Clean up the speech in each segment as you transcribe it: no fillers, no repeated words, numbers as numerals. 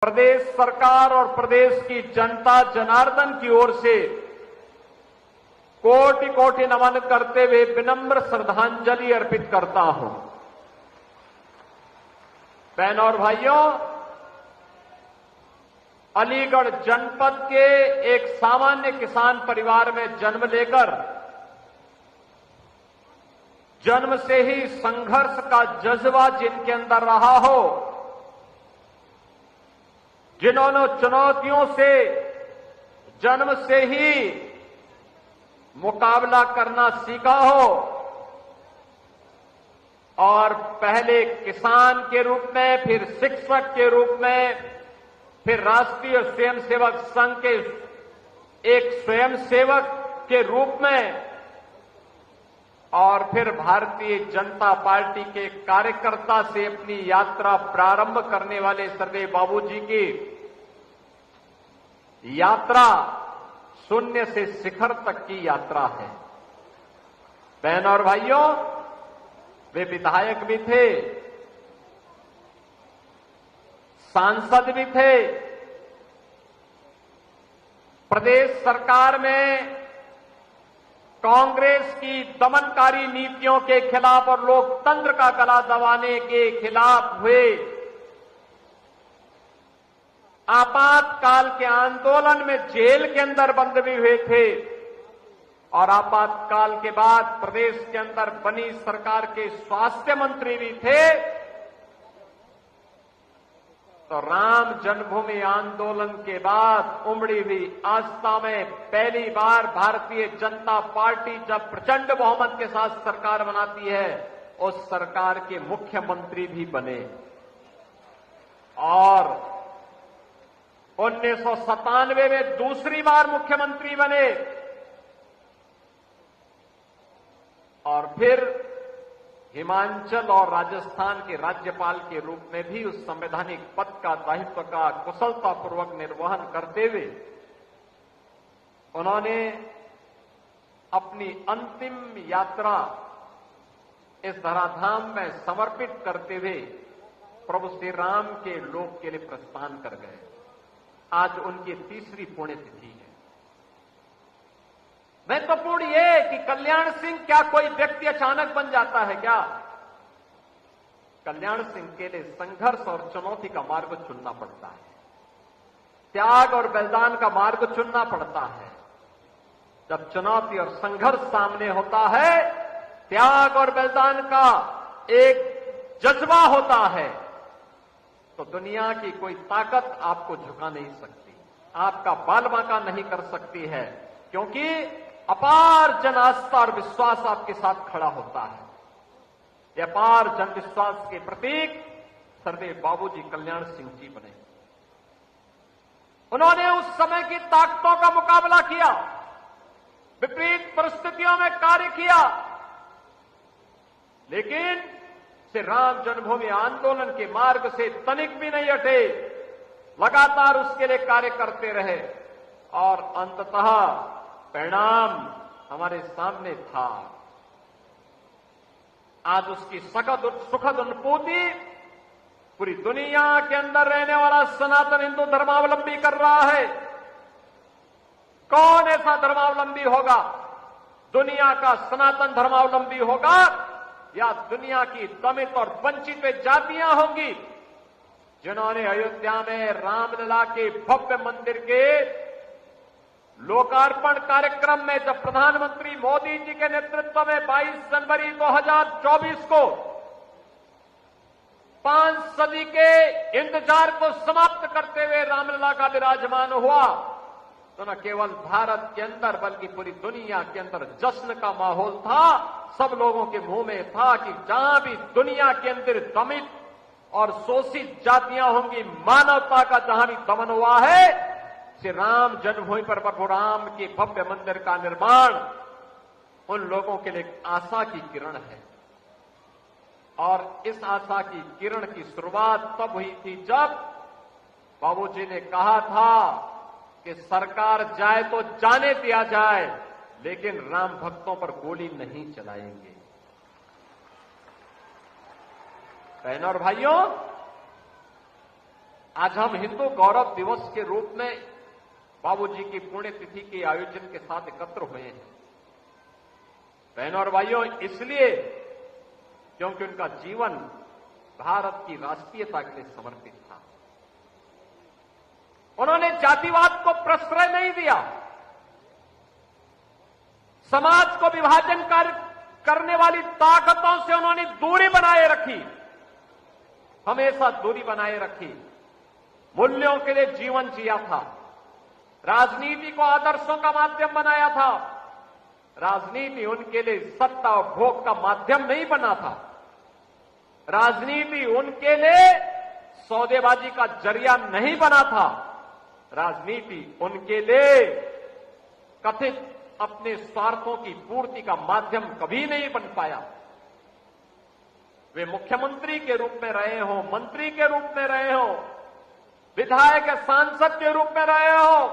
प्रदेश सरकार और प्रदेश की जनता जनार्दन की ओर से कोटि कोटि नमन करते हुए विनम्र श्रद्धांजलि अर्पित करता हूं। बहनों और भाइयों, अलीगढ़ जनपद के एक सामान्य किसान परिवार में जन्म लेकर जन्म से ही संघर्ष का जज्बा जिनके अंदर रहा हो, जिन्होंने चुनौतियों से जन्म से ही मुकाबला करना सीखा हो और पहले किसान के रूप में, फिर शिक्षक के रूप में, फिर राष्ट्रीय स्वयंसेवक संघ के एक स्वयंसेवक के रूप में और फिर भारतीय जनता पार्टी के कार्यकर्ता से अपनी यात्रा प्रारंभ करने वाले सर्वे बाबूजी की यात्रा शून्य से शिखर तक की यात्रा है। बहनों और भाइयों, वे विधायक भी थे, सांसद भी थे, प्रदेश सरकार में कांग्रेस की दमनकारी नीतियों के खिलाफ और लोकतंत्र का गला दबाने के खिलाफ हुए आपातकाल के आंदोलन में जेल के अंदर बंद भी हुए थे और आपातकाल के बाद प्रदेश के अंदर बनी सरकार के स्वास्थ्य मंत्री भी थे। तो राम जन्मभूमि आंदोलन के बाद उमड़ी हुई आस्था में पहली बार भारतीय जनता पार्टी जब प्रचंड बहुमत के साथ सरकार बनाती है, उस सरकार के मुख्यमंत्री भी बने और 1997 में दूसरी बार मुख्यमंत्री बने और फिर हिमाचल और राजस्थान के राज्यपाल के रूप में भी उस संवैधानिक पद का दायित्व का कुशलतापूर्वक निर्वहन करते हुए उन्होंने अपनी अंतिम यात्रा इस धराधाम में समर्पित करते हुए प्रभु श्री राम के लोक के लिए प्रस्थान कर गए। आज उनकी तीसरी पुण्यतिथि है। महत्वपूर्ण ये कि कल्याण सिंह क्या कोई व्यक्ति अचानक बन जाता है क्या? कल्याण सिंह के लिए संघर्ष और चुनौती का मार्ग चुनना पड़ता है, त्याग और बलिदान का मार्ग चुनना पड़ता है। जब चुनौती और संघर्ष सामने होता है, त्याग और बलिदान का एक जज्बा होता है, तो दुनिया की कोई ताकत आपको झुका नहीं सकती, आपका बाल बांका नहीं कर सकती है, क्योंकि अपार जन आस्था और विश्वास आपके साथ खड़ा होता है। यह अपार जन विश्वास के प्रतीक सरदेव बाबूजी कल्याण सिंह जी बने। उन्होंने उस समय की ताकतों का मुकाबला किया, विपरीत परिस्थितियों में कार्य किया, लेकिन श्री राम जन्मभूमि आंदोलन के मार्ग से तनिक भी नहीं हटे, लगातार उसके लिए कार्य करते रहे और अंततः परिणाम हमारे सामने था। आज उसकी सुखद अनुभूति पूरी दुनिया के अंदर रहने वाला सनातन हिंदू धर्मावलंबी कर रहा है। कौन ऐसा धर्मावलंबी होगा, दुनिया का सनातन धर्मावलंबी होगा या दुनिया की दमित और वंचित जातियां होंगी, जिन्होंने अयोध्या में रामलला के भव्य मंदिर के लोकार्पण कार्यक्रम में जब प्रधानमंत्री मोदी जी के नेतृत्व में 22 जनवरी 2024 को 5 सदी के इंतजार को समाप्त करते हुए रामलला का विराजमान हुआ, तो न केवल भारत के अंदर बल्कि पूरी दुनिया के अंदर जश्न का माहौल था। सब लोगों के मुंह में था कि जहां भी दुनिया के अंदर दमित और शोषित जातियां होंगी, मानवता का जहां भी दमन हुआ है, श्री राम जन्मभूमि पर प्रभु राम के भव्य मंदिर का निर्माण उन लोगों के लिए आशा की किरण है। और इस आशा की किरण की शुरुआत तब हुई थी जब बाबूजी ने कहा था कि सरकार जाए तो जाने दिया जाए, लेकिन राम भक्तों पर गोली नहीं चलाएंगे। बहनों और भाइयों, आज हम हिंदू गौरव दिवस के रूप में बाबूजी की पुण्यतिथि के आयोजन के साथ एकत्र हुए हैं। बहनों और भाइयों, इसलिए क्योंकि उनका जीवन भारत की राष्ट्रीयता के लिए समर्पित था। उन्होंने जातिवाद को प्रश्रय नहीं दिया, समाज को विभाजन करने वाली ताकतों से उन्होंने दूरी बनाए रखी, हमेशा दूरी बनाए रखी। मूल्यों के लिए जीवन जिया था, राजनीति को आदर्शों का माध्यम बनाया था। राजनीति उनके लिए सत्ता और भोग का माध्यम नहीं बना था। राजनीति उनके लिए सौदेबाजी का जरिया नहीं बना था। राजनीति उनके लिए कथित अपने स्वार्थों की पूर्ति का माध्यम कभी नहीं बन पाया। वे मुख्यमंत्री के रूप में रहे हो, मंत्री के रूप में रहे हो, विधायक या सांसद के रूप में रहे हो,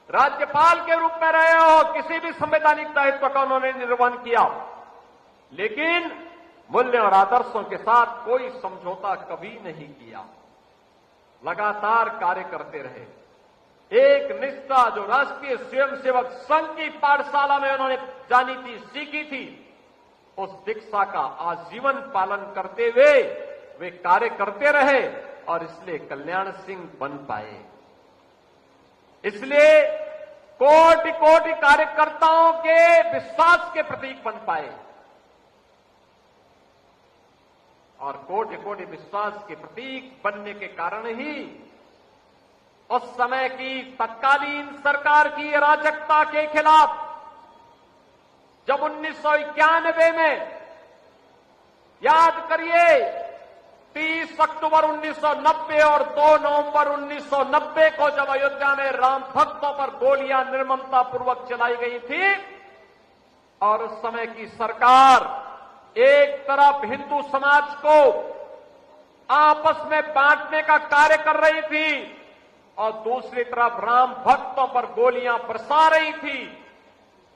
राज्यपाल के रूप में रहे हो, किसी भी संवैधानिक दायित्व का उन्होंने निर्वहन किया, लेकिन मूल्य और आदर्शों के साथ कोई समझौता कभी नहीं किया। लगातार कार्य करते रहे। एक निष्ठा जो राष्ट्रीय स्वयंसेवक संघ की पाठशाला में उन्होंने जानी थी, सीखी थी, उस दीक्षा का आजीवन पालन करते हुए वे कार्य करते रहे और इसलिए कल्याण सिंह बन पाए। इसलिए कोटि कोटि कार्यकर्ताओं के विश्वास के प्रतीक बन पाए और कोटि कोटि विश्वास के प्रतीक बनने के कारण ही उस समय की तत्कालीन सरकार की अराजकता के खिलाफ जब 1991 में, याद करिए, 30 अक्टूबर 1990 और 2 नवंबर 1990 को जब अयोध्या में राम भक्तों पर गोलियां निर्ममतापूर्वक चलाई गई थी और उस समय की सरकार एक तरफ हिंदू समाज को आपस में बांटने का कार्य कर रही थी और दूसरी तरफ राम भक्तों पर गोलियां बरसा रही थी,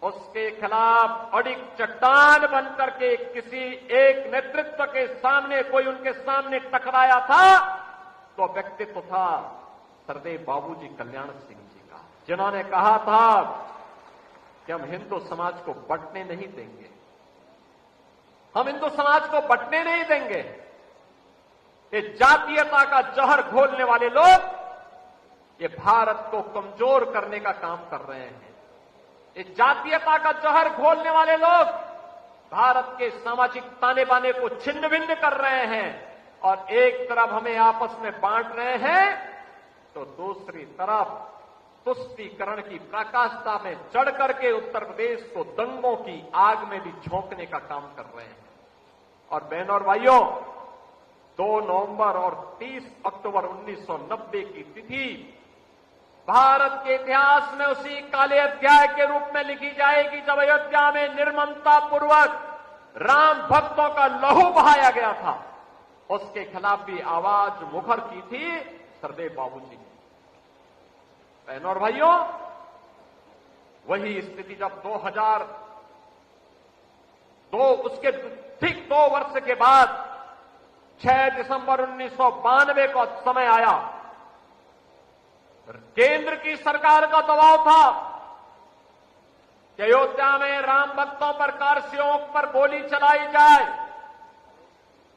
उसके खिलाफ अड़िग चट्टान बनकर के किसी एक नेतृत्व के सामने कोई उनके सामने टकराया था तो व्यक्तित्व था सरदेव बाबूजी कल्याण सिंह जी का, जिन्होंने कहा था कि हम हिंदू समाज को बंटने नहीं देंगे, हम हिंदू समाज को बंटने नहीं देंगे। ये जातीयता का जहर घोलने वाले लोग ये भारत को कमजोर करने का काम कर रहे हैं। ये जातीयता का जहर घोलने वाले लोग भारत के सामाजिक ताने बाने को छिन्न भिन्न कर रहे हैं और एक तरफ हमें आपस में बांट रहे हैं तो दूसरी तरफ तुष्टीकरण की प्रकाशता में चढ़ करके उत्तर प्रदेश को दंगों की आग में भी झोंकने का काम कर रहे हैं। और बहनों और भाइयों, 2 नवंबर और 30 अक्टूबर 1990 की तिथि भारत के इतिहास में उसी काले अध्याय के रूप में लिखी जाएगी जब अयोध्या में निर्ममता पूर्वक राम भक्तों का लहू बहाया गया था। उसके खिलाफ भी आवाज मुखर की थी सरदेव बाबूजी ने। बहनों और भाइयों, वही स्थिति जब 2002 उसके ठीक 2 वर्ष के बाद 6 दिसंबर 1992 को समय आया, केंद्र की सरकार का दबाव था कि अयोध्या में राम भक्तों पर कारसेवक पर गोली चलाई जाए।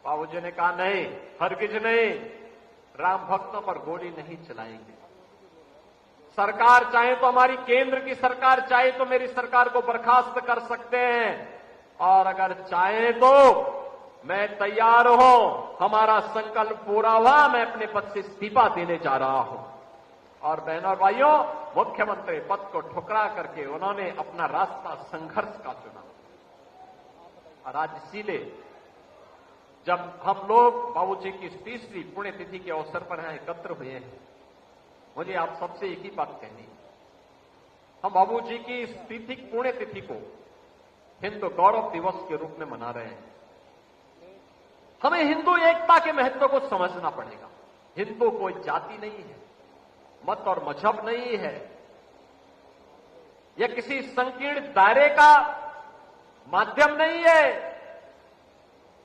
बाबूजी ने कहा नहीं, हरगिज नहीं, राम भक्तों पर गोली नहीं चलाएंगे। सरकार चाहे तो, हमारी केंद्र की सरकार चाहे तो मेरी सरकार को बर्खास्त कर सकते हैं और अगर चाहे तो मैं तैयार हूं, हमारा संकल्प पूरा हुआ, मैं अपने पद से इस्तीफा देने जा रहा हूं। और बहनों और भाइयों, मुख्यमंत्री पद को ठुकरा करके उन्होंने अपना रास्ता संघर्ष का चुना। और आज इसीलिए जब हम लोग बाबूजी की 30वीं पुण्यतिथि के अवसर पर यहां एकत्र हुए हैं, मुझे आप सबसे एक ही बात कहनी है, हम बाबूजी की इस पुण्यतिथि को हिंदू गौरव दिवस के रूप में मना रहे हैं। हमें हिंदू एकता के महत्व को समझना पड़ेगा। हिंदू कोई जाति नहीं है, मत और मजहब नहीं है, यह किसी संकीर्ण दायरे का माध्यम नहीं है,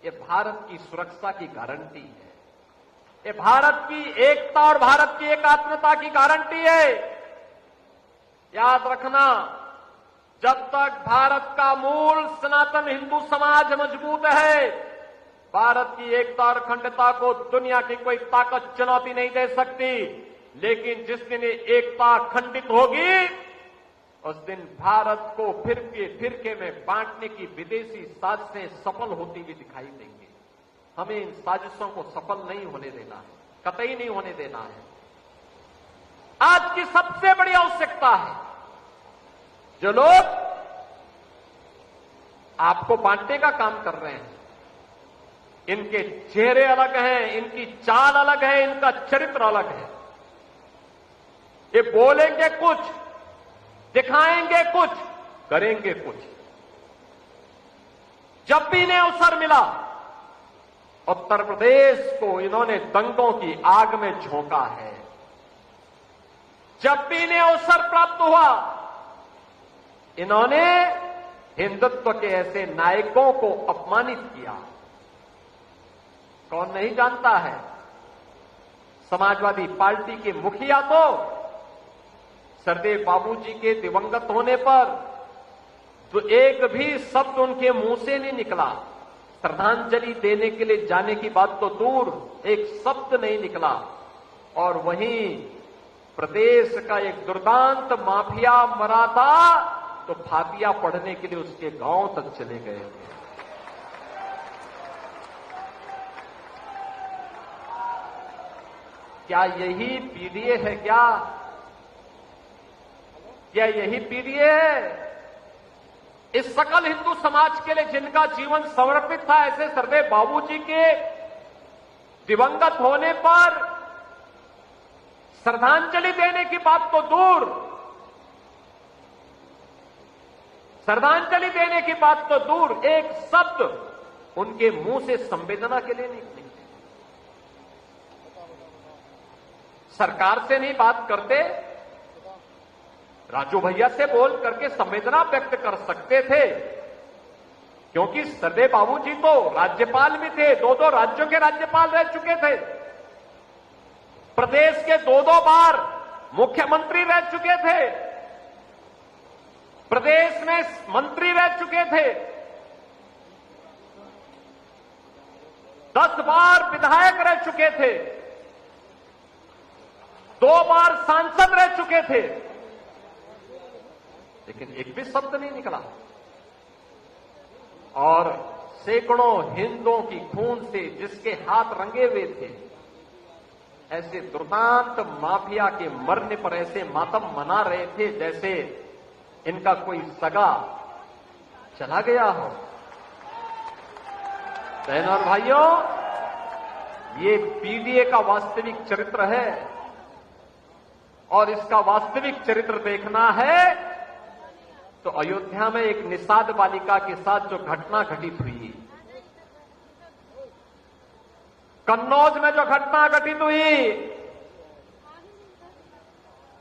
यह भारत की सुरक्षा की गारंटी है। ये भारत की एकता और भारत की एकात्मता की गारंटी है। याद रखना, जब तक भारत का मूल सनातन हिंदू समाज मजबूत है, भारत की एकता और अखंडता को दुनिया की कोई ताकत चुनौती नहीं दे सकती। लेकिन जिस दिन ये एकता खंडित होगी, उस दिन भारत को फिरके में बांटने की विदेशी साजिशें सफल होती हुई दिखाई देंगी। हमें इन साजिशों को सफल नहीं होने देना है, कतई नहीं होने देना है। आज की सबसे बड़ी आवश्यकता है, जो लोग आपको बांटने का काम कर रहे हैं, इनके चेहरे अलग हैं, इनकी चाल अलग है, इनका चरित्र अलग है। ये बोलेंगे कुछ, दिखाएंगे कुछ, करेंगे कुछ। जब भी इन्हें अवसर मिला, उत्तर प्रदेश को इन्होंने दंगों की आग में झोंका है। जब भी इन्हें अवसर प्राप्त हुआ, इन्होंने हिंदुत्व के ऐसे नायकों को अपमानित किया। कौन नहीं जानता है, समाजवादी पार्टी के मुखिया तो सरदेव बाबूजी के दिवंगत होने पर तो एक भी शब्द उनके मुंह से नहीं निकला। श्रद्धांजलि देने के लिए जाने की बात तो दूर, एक शब्द नहीं निकला। और वहीं प्रदेश का एक दुर्दांत माफिया मरा था, तो फातिया पढ़ने के लिए उसके गांव तक चले गए थे। क्या यही पीडीए है? क्या यही पीडीए है? इस सकल हिंदू समाज के लिए जिनका जीवन समर्पित था, ऐसे सरदेव बाबूजी के दिवंगत होने पर श्रद्धांजलि देने की बात तो दूर, श्रद्धांजलि देने की बात तो दूर, एक शब्द उनके मुंह से संवेदना के लिए नहीं निकले। सरकार से नहीं बात करते, राजू भैया से बोल करके संवेदना व्यक्त कर सकते थे, क्योंकि सरदेव बाबूजी तो राज्यपाल भी थे, 2-2 राज्यों के राज्यपाल रह चुके थे, प्रदेश के 2-2 बार मुख्यमंत्री रह चुके थे, प्रदेश में मंत्री रह चुके थे, 10 बार विधायक रह चुके थे, 2 बार सांसद रह चुके थे, लेकिन एक भी शब्द नहीं निकला। और सैकड़ों हिंदुओं की खून से जिसके हाथ रंगे हुए थे, ऐसे दुर्दांत माफिया के मरने पर ऐसे मातम मना रहे थे जैसे इनका कोई सगा चला गया हो। बहनों और भाइयों, ये पीडीए का वास्तविक चरित्र है, और इसका वास्तविक चरित्र देखना है तो अयोध्या में एक निषाद बालिका के साथ जो घटना घटित हुई, कन्नौज में जो घटना घटित हुई,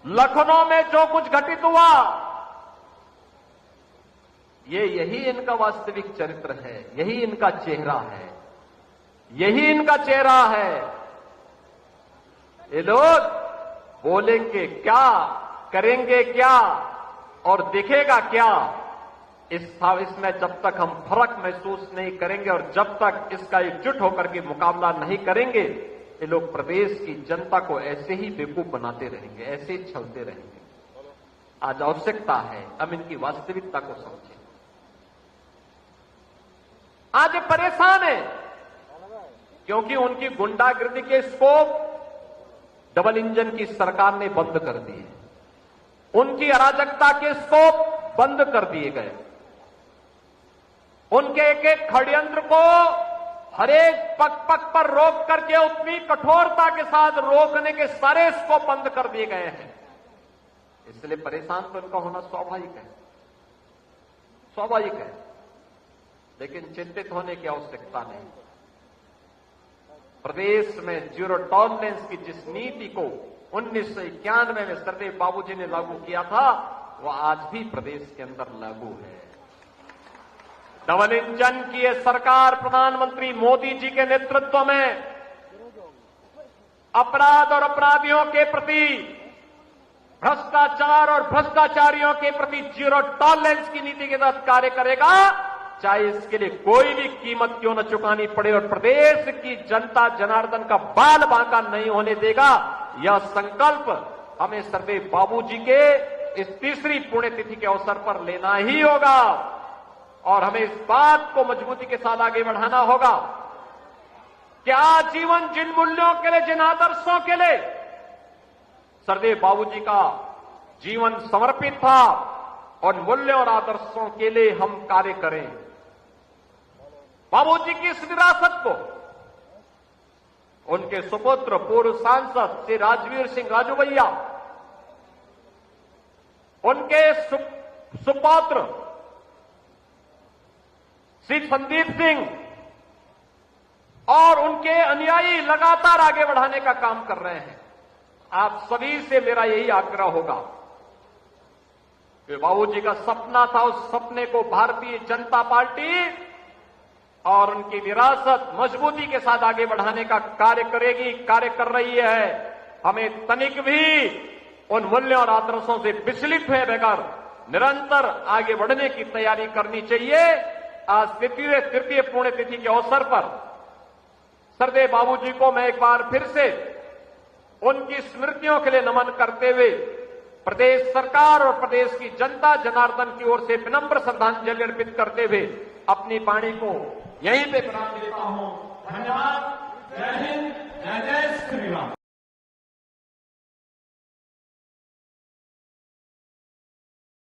लखनऊ में जो कुछ घटित हुआ, यही इनका वास्तविक चरित्र है, यही इनका चेहरा है, यही इनका चेहरा है। ये लोग बोलेंगे क्या, करेंगे क्या और दिखेगा क्या, इसमें जब तक हम फर्क महसूस नहीं करेंगे और जब तक इसका एकजुट होकर के मुकाबला नहीं करेंगे, ये लोग प्रदेश की जनता को ऐसे ही बेवकूफ बनाते रहेंगे, ऐसे ही छलते रहेंगे। आज आवश्यकता है हम इनकी वास्तविकता को समझें। आज ये परेशान है क्योंकि उनकी गुंडागिर्दी के स्कोप डबल इंजन की सरकार ने बंद कर दिए, उनकी अराजकता के स्कोप बंद कर दिए गए, उनके एक एक षड्यंत्र को हर एक पग पर रोक करके उतनी कठोरता के साथ रोकने के सारे स्कोप बंद कर दिए गए हैं। इसलिए परेशान तो इनका होना स्वाभाविक है, स्वाभाविक है, लेकिन चिंतित होने की आवश्यकता नहीं। प्रदेश में जीरो टॉलरेंस की जिस नीति को 1991 में सरदेव बाबूजी ने लागू किया था, वह आज भी प्रदेश के अंदर लागू है। डबल इंजन की यह सरकार प्रधानमंत्री मोदी जी के नेतृत्व में अपराध और अपराधियों के प्रति, भ्रष्टाचार और भ्रष्टाचारियों के प्रति जीरो टॉलरेंस की नीति के तहत कार्य करेगा, चाहे इसके लिए कोई भी कीमत क्यों न चुकानी पड़े, और प्रदेश की जनता जनार्दन का बाल बांका नहीं होने देगा। यह संकल्प हमें सरदेव बाबूजी के इस तीसरी पुण्यतिथि के अवसर पर लेना ही होगा और हमें इस बात को मजबूती के साथ आगे बढ़ाना होगा कि आजीवन जिन मूल्यों के लिए, जिन आदर्शों के लिए सरदेव बाबूजी का जीवन समर्पित था, उन मूल्यों और आदर्शों के लिए हम कार्य करें। बाबूजी की इस विरासत को उनके सुपुत्र पूर्व सांसद श्री राजवीर सिंह राजू भैया, उनके सुपौत्र श्री संदीप सिंह और उनके अनुयायी लगातार आगे बढ़ाने का काम कर रहे हैं। आप सभी से मेरा यही आग्रह होगा कि बाबूजी का सपना था, उस सपने को भारतीय जनता पार्टी और उनकी विरासत मजबूती के साथ आगे बढ़ाने का कार्य करेगी, कार्य कर रही है। हमें तनिक भी उन मूल्यों और आदर्शों से विचलित हुए बगैर निरंतर आगे बढ़ने की तैयारी करनी चाहिए। आज तृतीय पुण्यतिथि के अवसर पर सरदेव बाबूजी को मैं एक बार फिर से उनकी स्मृतियों के लिए नमन करते हुए प्रदेश सरकार और प्रदेश की जनता जनार्दन की ओर से विनम्र श्रद्धांजलि अर्पित करते हुए अपनी वाणी को यहीं पे विराम देता हूं। धन्यवाद। जय हिंद, जय जय श्री राम।